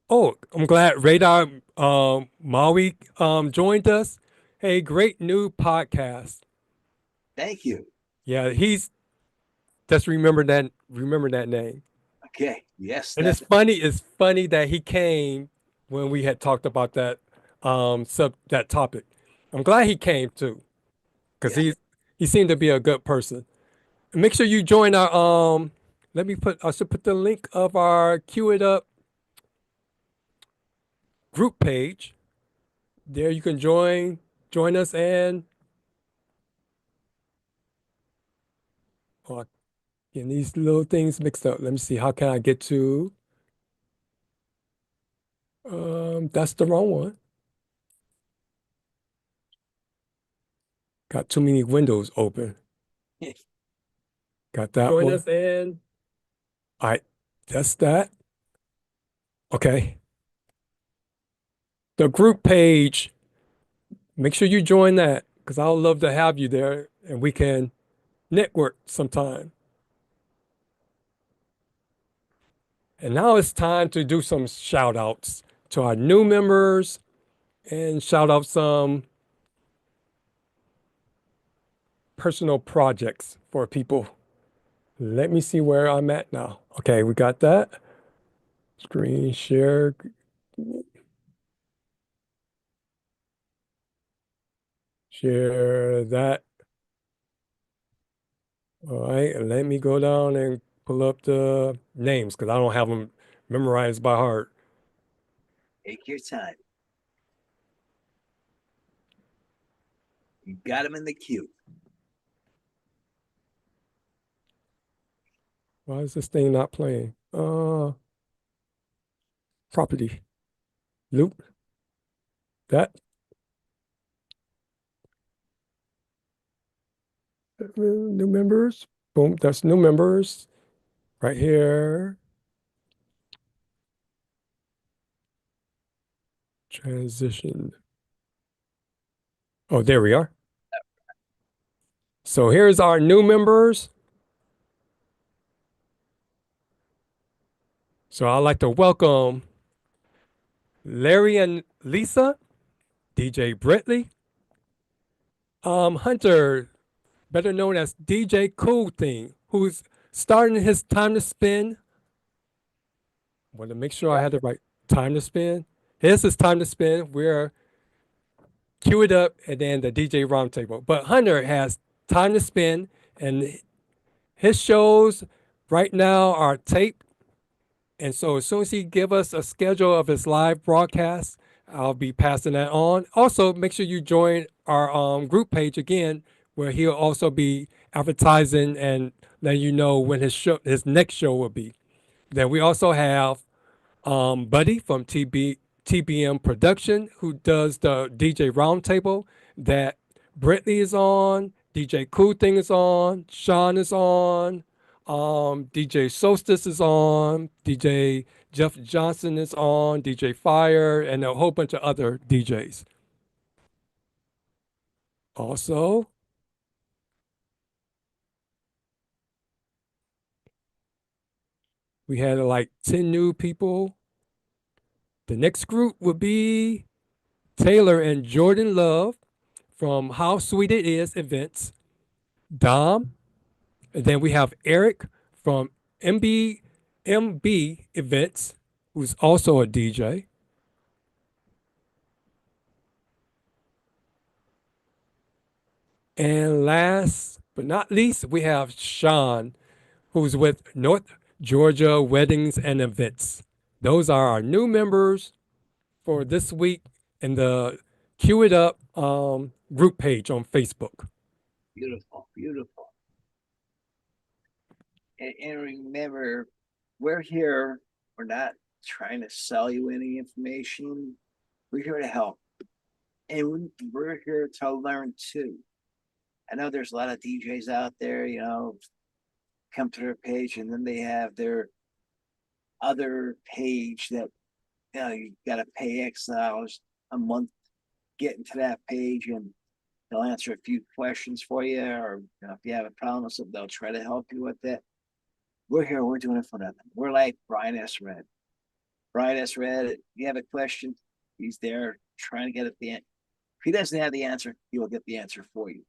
Oh, I'm glad Radar Maui joined us. Hey, great new podcast. Thank you. Yeah, he's just remember that name. Okay. Yes, And definitely. it's funny that he came when we had talked about that topic. I'm glad he came too, because Yeah. he seemed to be a good person. And make sure you join our I should put the link of our Cue It Up group page. There you can join us and oh, getting these little things mixed up. Let me see. How can I get to that's the wrong one. Got too many windows open. Got that Join one. us and All right, that's that. Okay. The group page, make sure you join that because I'll love to have you there and we can network sometime. And now it's time to do some shout outs to our new members and shout out some personal projects for people. Let me see where I'm at now. Okay, we got that. Screen share. Share that. All right, and let me go down and pull up the names because I don't have them memorized by heart. Take your time. You got them in the queue. Why is this thing not playing? Property. Loop. That. New members. Boom. That's new members right here. Transition. Oh, there we are. So here's our new members. So I'd like to welcome Larry and Lisa, DJ Brentley, Hunter, better known as DJ Cool Thing, who's starting his time to spin. I want to make sure I had the right time to spin. Here's his time to spin. We're cue it up and then the DJ roundtable. But Hunter has time to spin, and his shows right now are taped. And so as soon as he give us a schedule of his live broadcast, I'll be passing that on. Also, make sure you join our group page again, where he'll also be advertising and letting you know when his next show will be. Then we also have Buddy from TBM Production, who does the DJ Roundtable that Brittany is on, DJ Cool Thing is on, Sean is on, DJ Solstice is on, DJ Jeff Johnson is on, DJ Fire, and a whole bunch of other DJs. Also, we had like 10 new people. The next group would be Taylor and Jordan Love from How Sweet It Is events, Dom, and then we have Eric from MB events, who's also a DJ. And last but not least, we have Sean, who's with North Georgia Weddings and Events. Those are our new members for this week in the Cue It Up group page on Facebook. Beautiful, beautiful. And remember, we're here. We're not trying to sell you any information. We're here to help. And we're here to learn too. I know there's a lot of DJs out there, come to their page and then they have their other page that you got to pay X dollars a month getting to that page, and they'll answer a few questions for you, or if you have a problem with something, they'll try to help you with that. We're here. We're doing it for nothing. We're like Brian S. Red. Brian S. Red. If you have a question, he's there trying to get at the end. If he doesn't have the answer, he will get the answer for you.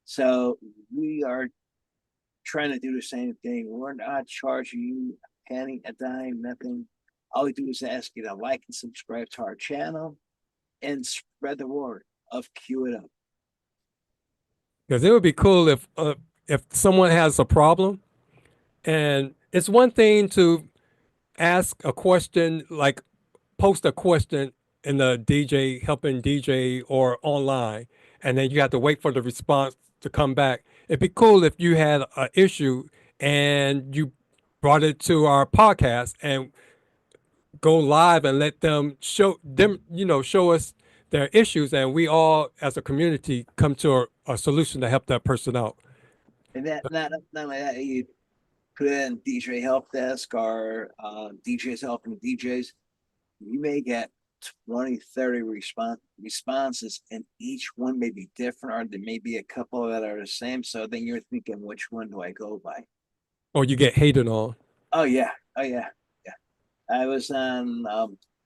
So we are trying to do the same thing. We're not charging you a penny, a dime, nothing. All we do is ask you to like and subscribe to our channel and spread the word of Cue It Up. Because it would be cool if someone has a problem, and it's one thing to ask a question, like post a question in the DJ helping DJ or online, and then you have to wait for the response to come back. It'd be cool if you had an issue and you brought it to our podcast and go live and let them show us their issues, and we all as a community come to a solution to help that person out. And that not only that, you put in DJ help desk or DJs helping DJs, you may get 20, 30 responses, and each one may be different, or there may be a couple that are the same. So then you're thinking, which one do I go by? Or you get hated on. Oh yeah, oh yeah, yeah. I was on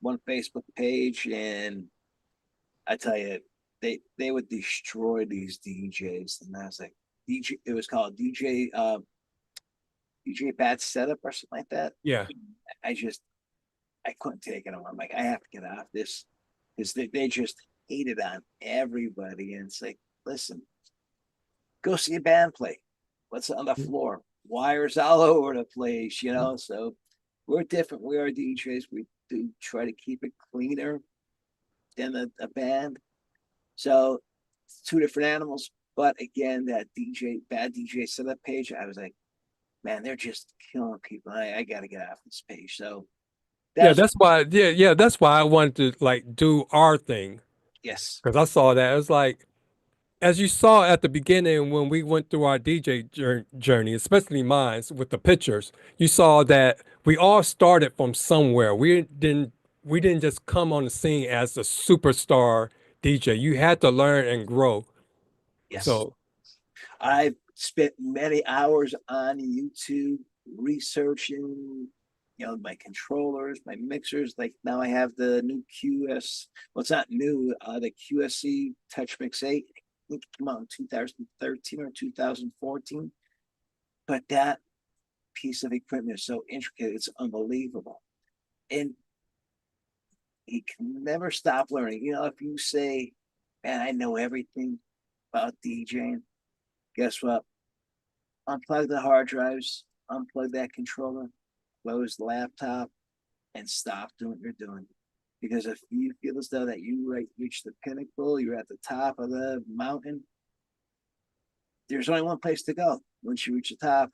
one Facebook page, and I tell you, they would destroy these DJs, and I was like, DJ. It was called DJ Bad Setup or something like that. Yeah. I just I couldn't take it anymore. I'm like, I have to get off this because they just hate it on everybody. And it's like, listen, go see a band play. What's on the floor? Wires all over the place, you know. So we're different. We are DJs. We do try to keep it cleaner than a band. So it's two different animals. But again, that bad DJ setup page, I was like, man, they're just killing people. I got to get off this page. So Yeah, that's that's why. Yeah, yeah, that's why I wanted to like do our thing yes, because I saw that. It was like, as you saw at the beginning when we went through our DJ journey, especially mine with the pictures, you saw that we all started from somewhere. We didn't just come on the scene as a superstar DJ. You had to learn and grow. yes. So, I've spent many hours on YouTube researching, my controllers, my mixers. Like now I have the new well, it's not new, the QSC Touch Mix 8. I think it came out in 2013 or 2014. But that piece of equipment is so intricate, it's unbelievable. And you can never stop learning. If you say, man, I know everything about DJing, guess what? Unplug the hard drives, unplug that controller, close the laptop, and stop doing what you're doing. Because if you feel as though that you reach the pinnacle, you're at the top of the mountain, there's only one place to go. Once you reach the top,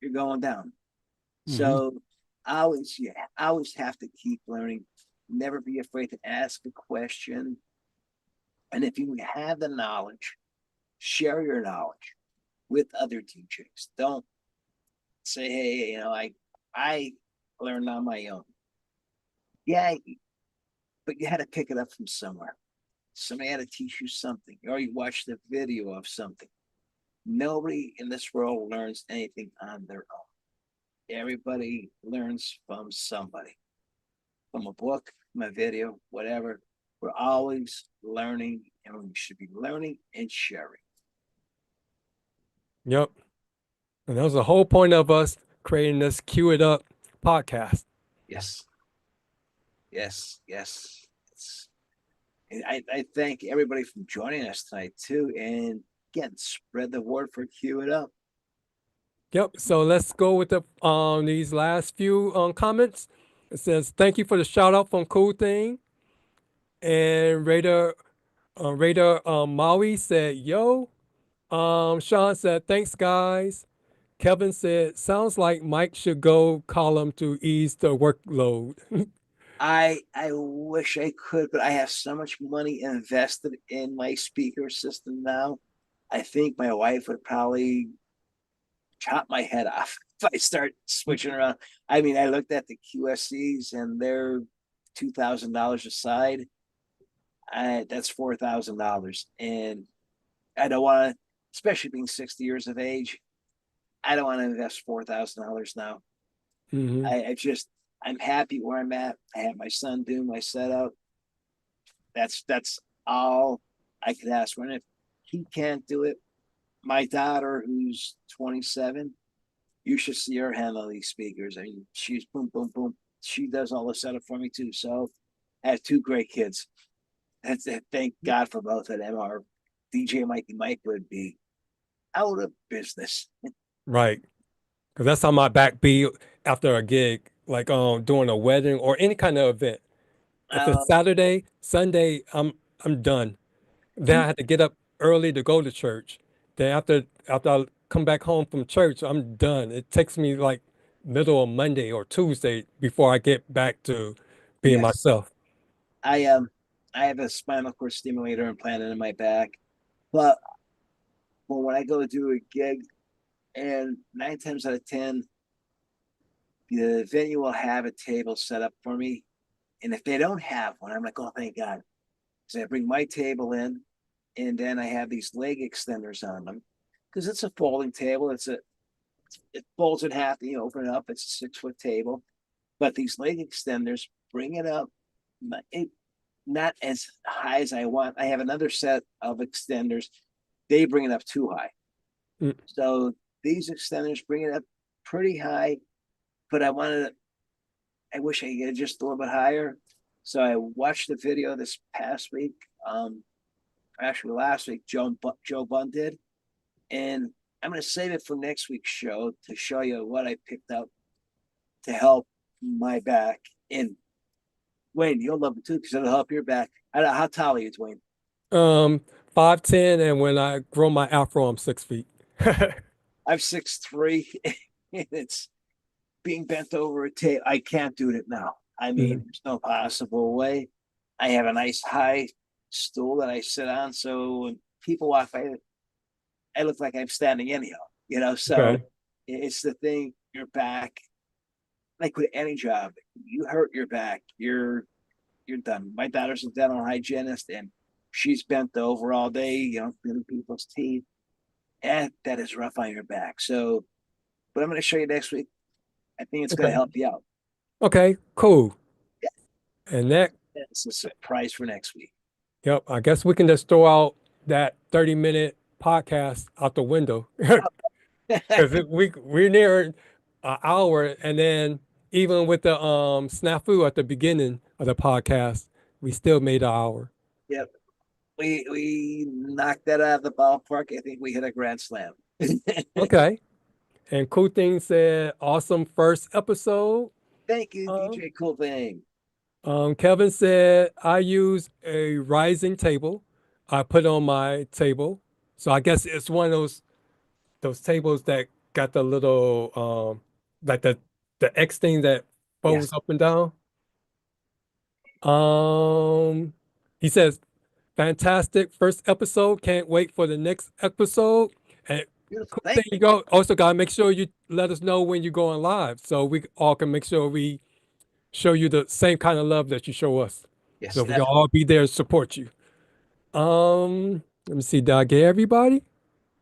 you're going down. mhm. So I always have to keep learning. Never be afraid to ask a question. And if you have the knowledge, share your knowledge with other DJs. Don't say, hey, I learned on my own. Yeah, but you had to pick it up from somewhere. Somebody had to teach you something, or you watched a video of something. Nobody in this world learns anything on their own. Everybody learns from somebody, from a book, from a video, whatever. We're always learning, and we should be learning and sharing. Yep. And that was the whole point of us creating this Cue It Up podcast. Yes, yes, yes. And I thank everybody for joining us tonight too. And again, spread the word for Cue It Up. Yep. So let's go with these last few comments. It says, "Thank you for the shout out from Cool Thing." And Raider Maui said, "Yo." Sean said, "Thanks, guys." Kevin said, "Sounds like Mike should go column to ease the workload." I wish I could, but I have so much money invested in my speaker system now. I think my wife would probably chop my head off if I start switching around. I mean, I looked at the QSCs and they're $2,000 a side. That's $4,000, and I don't want to, especially being 60 years of age. I don't want to invest $4,000 now. Hmm. I'm happy where I'm at. I have my son do my setup. That's all I could ask for. And if he can't do it, my daughter, who's 27, you should see her handle these speakers. I mean, she's boom, boom, boom. She does all the setup for me too. So I have two great kids. Thank God for both of them. Our DJ Mikie Mike would be out of business. Right. Because that's how my back be after a gig, like doing a wedding or any kind of event. If it's Uh, Saturday, Sunday, I'm done. Then you, I had to get up early to go to church. Then after I come back home from church, I'm done. It takes me like middle of Monday or Tuesday before I get back to being yes, myself. I I have a spinal cord stimulator implanted in my back, but when I go to do a gig, and 9 times out of 10, the venue will have a table set up for me. And if they don't have one, I'm like, oh, thank God. So I bring my table in, and then I have these leg extenders on them because it's a folding table. It folds in half. You open it up. It's a 6 foot table, but these leg extenders bring it up, not as high as I want. I have another set of extenders. They bring it up too high. Mm. So these extenders bring it up pretty high, but I wanted I wish I could get it just a little bit higher. So I watched the video this past week. Actually last week, Joe Bunn did, and I'm going to save it for next week's show to show you what I picked up to help my back. And Wayne, you'll love it too because it'll help your back. I don't know, how tall are you, Dwayne? Um, 5'10", and when I grow my afro, I'm 6 feet. I'm 6'3", and it's being bent over a table. I can't do it now. I mean, Mhm. there's no possible way. I have a nice high stool that I sit on, so when people walk by, I look like I'm standing anyhow. So Okay. it's the thing. Your back, like with any job, you hurt your back, you're done. My daughter's a dental hygienist, and she's bent over all day, cleaning people's teeth, and that is rough on your back. So, but I'm going to show you next week. I think it's going to Okay. help you out. Okay. Cool. Yeah, And that, it's a surprise for next week. yep. I guess we can just throw out that 30-minute podcast out the window because we're near an hour, and then even with the snafu at the beginning of the podcast, we still made an hour. Yep, we knocked that out of the ballpark. I think we hit a grand slam. Okay. And Cool Thing said, awesome first episode. Thank you, Um, DJ Cool Thing. Kevin said, I use a rising table. I put on my table. So I guess it's one of those tables that got the little like the X thing that Yes, folds up and down. Um he says, fantastic first episode. Can't wait for the next episode. And beautiful. cool Thank thing you go also gotta make sure you let us know when you're going live so we all can make sure we show you the same kind of love that you show us. you. So Yes, we can definitely. all be there to support you. Let me see. Did I get everybody?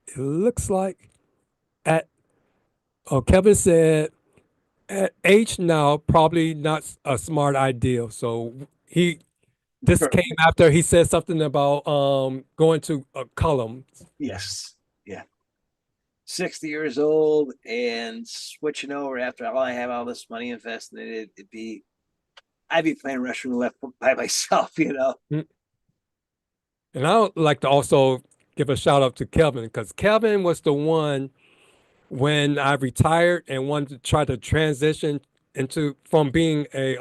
It looks like at Kevin said at age now probably not a smart idea. So he this came after he said something about going to a column. Yes, yeah. 60 years old and switching over after all I have all this money invested in it, I'd be playing Russian roulette by myself. Mm. And I would like to also give a shout out to Kevin because Kevin was the one when I retired and wanted to try to transition into from being a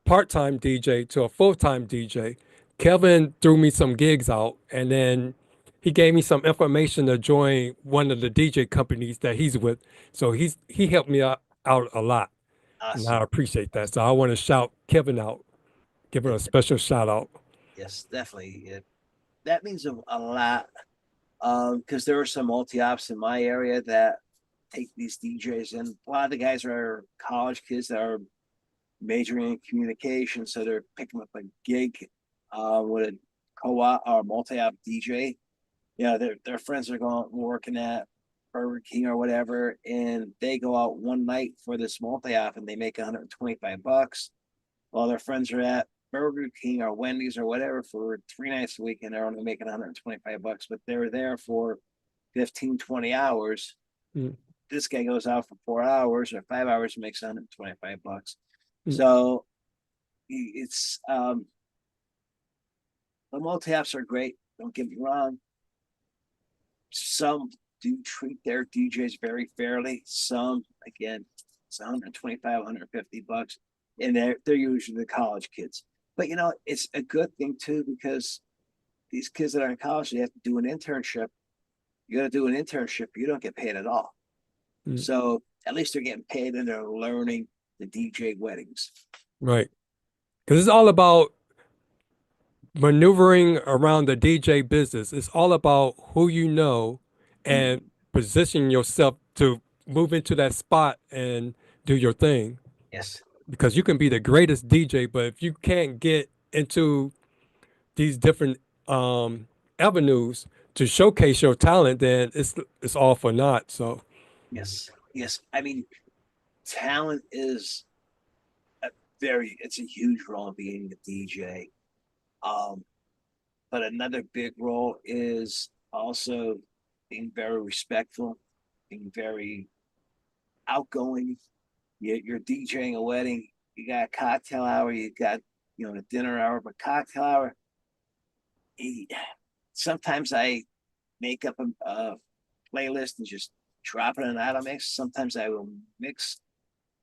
part-time DJ to a full-time DJ. Kevin threw me some gigs out and then he gave me some information to join one of the DJ companies that he's with. So he helped me out a lot. And Awesome. I appreciate that. So I want to shout Kevin out, give him It, a special shout out. yes, definitely. That means a lot. Because there are some multi-ops in my area that take these DJs, and a lot of the guys are college kids that are majoring in communication, so they're picking up a gig with a co-op or multi-op DJ. Their friends are going working at Burger King or whatever, and they go out one night for this multi-op and they make $125, while their friends are at Burger King or Wendy's or whatever for 3 nights a week and they're only making $125, but they're there for 15, 20 hours. Mm, This guy goes out for 4 hours or 5 hours and makes $125. mm, So it's the multi apps are great. Don't get me wrong. Some do treat their DJs very fairly. Some, again, it's 125, $150, and they're usually the college kids. But it's a good thing too because these kids that are in college, they have to do an internship. You got to do an internship. You don't get paid at all. mm. So at least they're getting paid and they're learning the DJ weddings. Right. Because it's all about maneuvering around the DJ business. It's all about who you know Mm, and position yourself to move into that spot and do your thing. yes, Because you can be the greatest DJ, but if you can't get into these different avenues to showcase your talent, then it's all for naught. So, yes, yes. I mean, talent is it's a huge role in being a DJ. Um, but another big role is also being very respectful, being very outgoing, you're DJing a wedding, you got a cocktail hour, you got the dinner hour, but cocktail hour. eh, Sometimes I make up a playlist and just drop it in an auto mix. Sometimes I will mix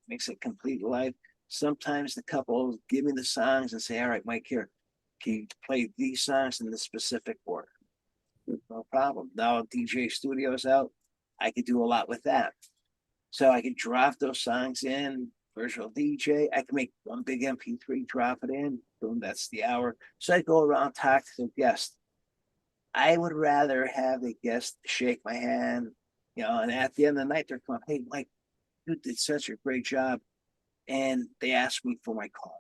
it complete live. Sometimes the couple give me the songs and say, "All right, Mike, here, can you play these songs in the specific order?" No problem. Now DJ Studio's out. I could do a lot with that. So I could drop those songs in virtual DJ. I can make one big MP3, drop it in. Boom, that's the hour. So I go around, talk to the guest. I would rather have the guest shake my hand, and at the end of the night, they're going, "Hey, Mike, you did such a great job." And they ask me for my card.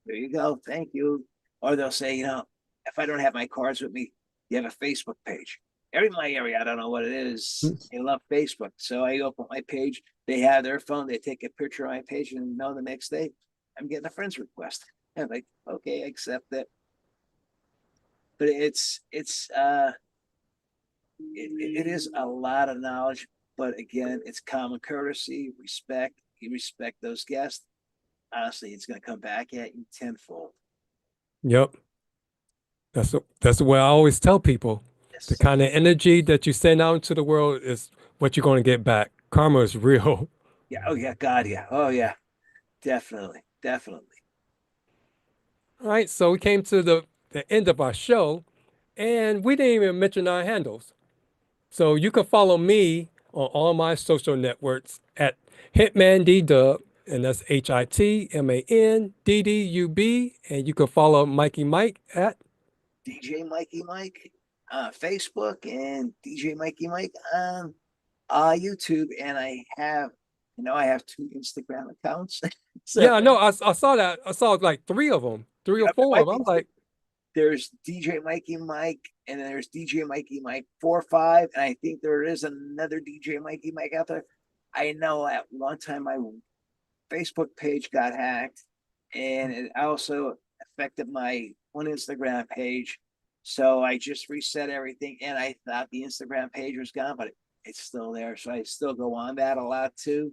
There you go. Thank you. Or they'll say, if I don't have my cards with me, you have a Facebook page. In my area, I don't know what it is. They love Facebook. So I open my page. They have their phone. They take a picture of my page and know the next day I'm getting a friend's request. I'm like, okay, accept it. But it is a lot of knowledge. But again, it's common courtesy, respect. You respect those guests. Honestly, it's going to come back at you tenfold. Yep. That's what I always tell people. The Yes. kind of energy that you send out into the world is what you're going to get back. Karma is real. Yeah. Oh yeah. God. Yeah. Oh yeah. Definitely. Definitely. All right, so we came to the end of our show, and we didn't even mention our handles. So you can follow me on all my social networks at HitmanDDub, and that's HITMANDDUB. And you can follow Mikie Mike at DJ Mikie Mike Facebook and DJ Mikie Mike on YouTube, and I have two Instagram accounts. So yeah, I know. I saw that. I saw like three of them, three or yep, it four of might them. be I'm like, there's DJ Mikie Mike, and then there's DJ Mikie Mike 45, and I think there is another DJ Mikie Mike out there. I know at one time my Facebook page got hacked, and it also affected my one Instagram page. So I just reset everything, and I thought the Instagram page was gone, but it's still there. So I still go on that a lot too.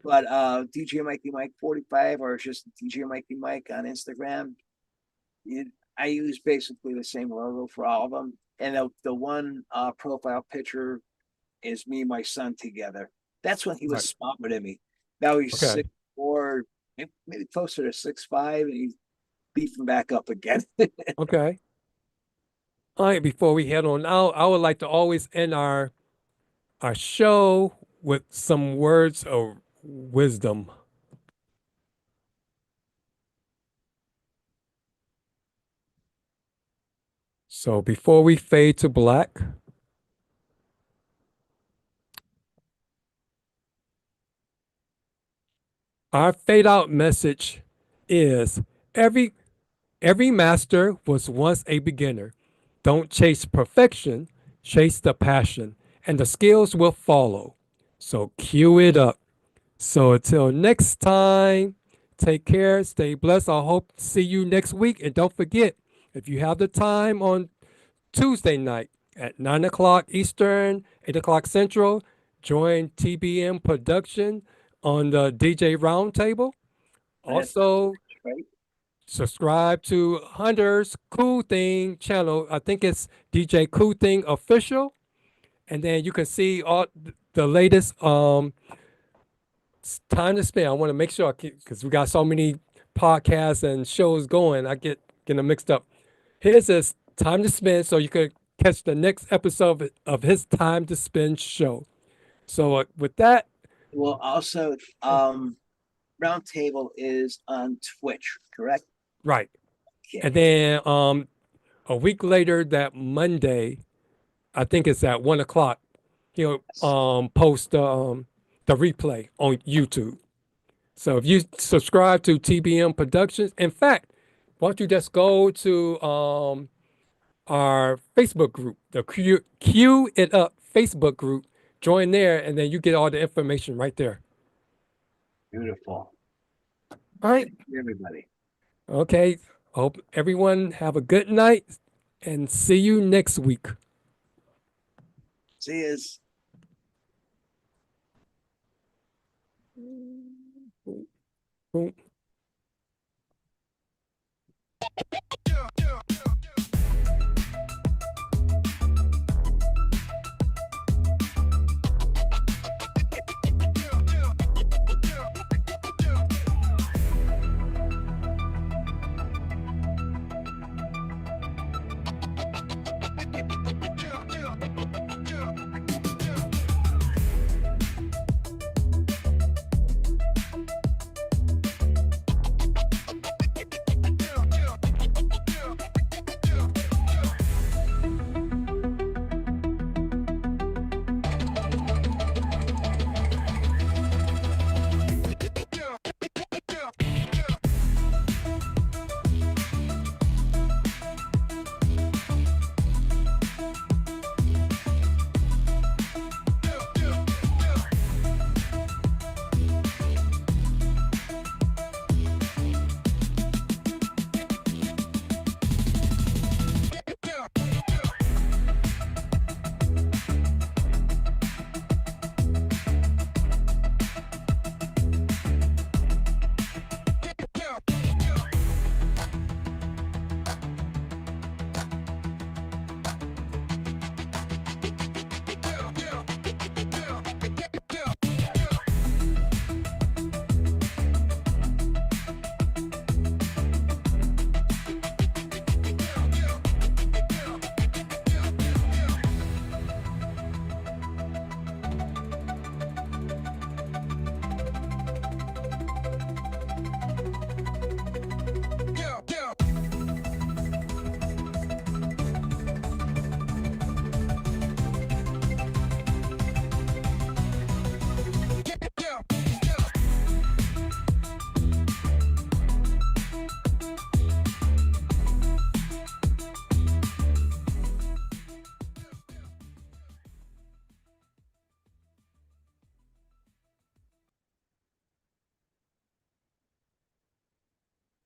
But DJ Mikie Mike 45 or just DJ Mikie Mike on Instagram, I use basically the same logo for all of them. And the one profile picture is me and my son together. That's when he was right, smaller than me. Now he's okay, 6'4", maybe closer to 6'5", and he's beefing back up again. okay. All right, before we head on out, I would like to always end our show with some words of wisdom. So before we fade to black, our fade out message is every every master was once a beginner. Don't chase perfection, chase the passion, and the skills will follow. So cue it up. So until next time, take care, stay blessed. I hope to see you next week. And don't forget, if you have the time on Tuesday night at 9 o'clock Eastern, 8 o'clock Central, join TBM Production on the DJ Roundtable. Also, Right? subscribe to Hunter's Cool Thing channel. I think it's DJ Cool Thing Official. And then you can see all the latest time to spend. I want to make sure because we got so many podcasts and shows going, I getting them mixed up. Here's his time to spend, so you could catch the next episode of his time to spend show. So with that, Well, also, Roundtable is on Twitch, correct? right, and Okay. then a week later, that Monday, I think it's at 1 o'clock. He'll post the replay on YouTube. So if you subscribe to TBM Productions, in fact, why don't you just go to our Facebook group, the Q It Up Facebook group, join there, and then you get all the information right there. Beautiful. All right. Thank you, everybody. Okay. Hope everyone have a good night and see you next week. See you. Boom.